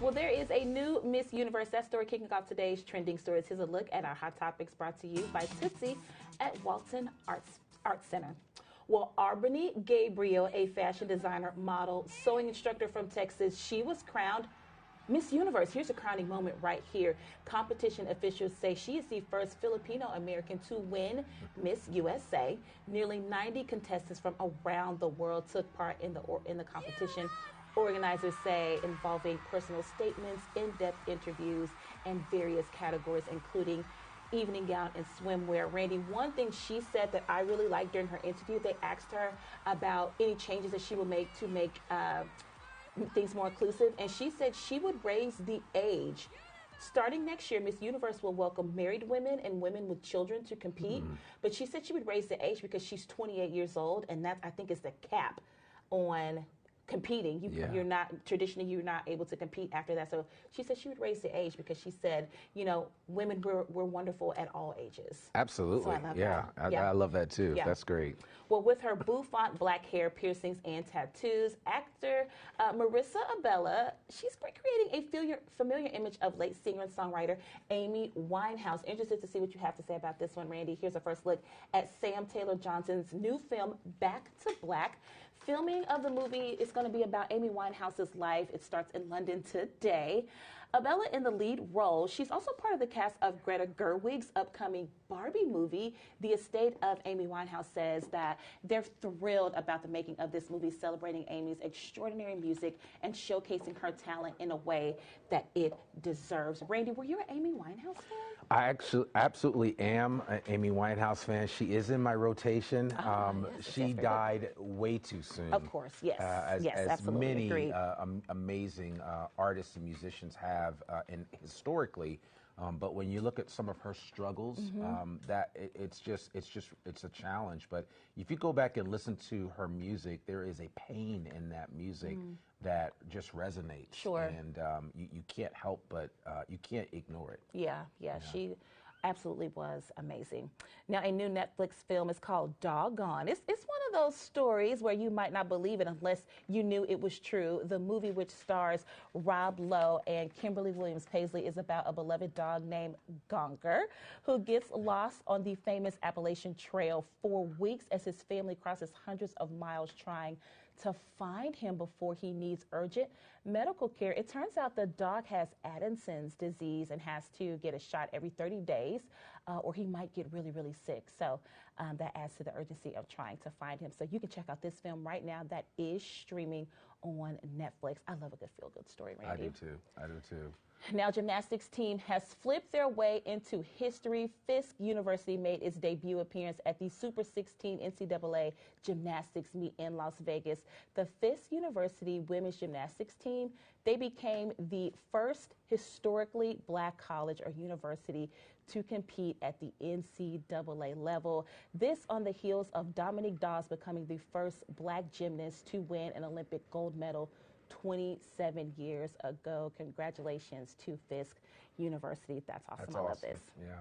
Well, there is a new Miss Universe. That story kicking off today's trending stories. Here's a look at our hot topics brought to you by Tootsie at Walton Arts Center. Well, Arbany Gabriel, a fashion designer, model, sewing instructor from Texas, she was crowned Miss Universe. Here's a crowning moment right here. Competition officials say she is the first Filipino American to win Miss USA. Nearly 90 contestants from around the world took part in the competition. Organizers say involving personal statements, in-depth interviews, and various categories, including evening gown and swimwear. Randy, one thing she said that I really liked during her interview, they asked her about any changes that she would make to make things more inclusive, and she said she would raise the age. Starting next year, Miss Universe will welcome married women and women with children to compete, but she said she would raise the age because she's 28 years old, and that, I think, is the cap on competing. You're not you're not able to compete after that. So she said she would raise the age because she said, you know, women were wonderful at all ages. Absolutely. So I love that. I love that too. Yeah. That's great. Well, with her bouffant black hair, piercings, and tattoos, actor Marissa Abella, she's creating a familiar image of late singer and songwriter Amy Winehouse. Interested to see what you have to say about this one, Randy. Here's a first look at Sam Taylor Johnson's new film, Back to Black. Filming of the movie is going to be about Amy Winehouse's life. It starts in London today. Abella in the lead role. She's also part of the cast of Greta Gerwig's upcoming Barbie movie. The estate of Amy Winehouse says that they're thrilled about the making of this movie, celebrating Amy's extraordinary music and showcasing her talent in a way that it deserves. Randy, were you an Amy Winehouse fan? I actually absolutely am an Amy Winehouse fan. She is in my rotation. She died way too soon. Of course, yes. As absolutely. many Agreed. amazing artists and musicians have, and historically. But when you look at some of her struggles, it's a challenge. But if you go back and listen to her music, there is a pain in that music that just resonates. Sure. And you can't help but you can't ignore it. Yeah, she absolutely was amazing. Now, a new Netflix film is called Doggone. It's one of those stories where you might not believe it unless you knew it was true. The movie, which stars Rob Lowe and Kimberly Williams Paisley, is about a beloved dog named Gonger who gets lost on the famous Appalachian Trail for weeks as his family crosses hundreds of miles trying to find him before he needs urgent medical care. It turns out the dog has Addison's disease and has to get a shot every 30 days or he might get really, really sick. So that adds to the urgency of trying to find him. So you can check out this film right now that is streaming on Netflix. I love a good feel-good story, Randy. I do too. Now, gymnastics team has flipped their way into history. Fisk University made its debut appearance at the Super 16 NCAA gymnastics meet in Las Vegas. The Fisk University women's gymnastics team, they became the first historically black college or university to compete at the NCAA level. This on the heels of Dominique Dawes becoming the first black gymnast to win an Olympic gold medal 27 years ago. Congratulations to Fisk University. That's awesome. I love this. Yeah.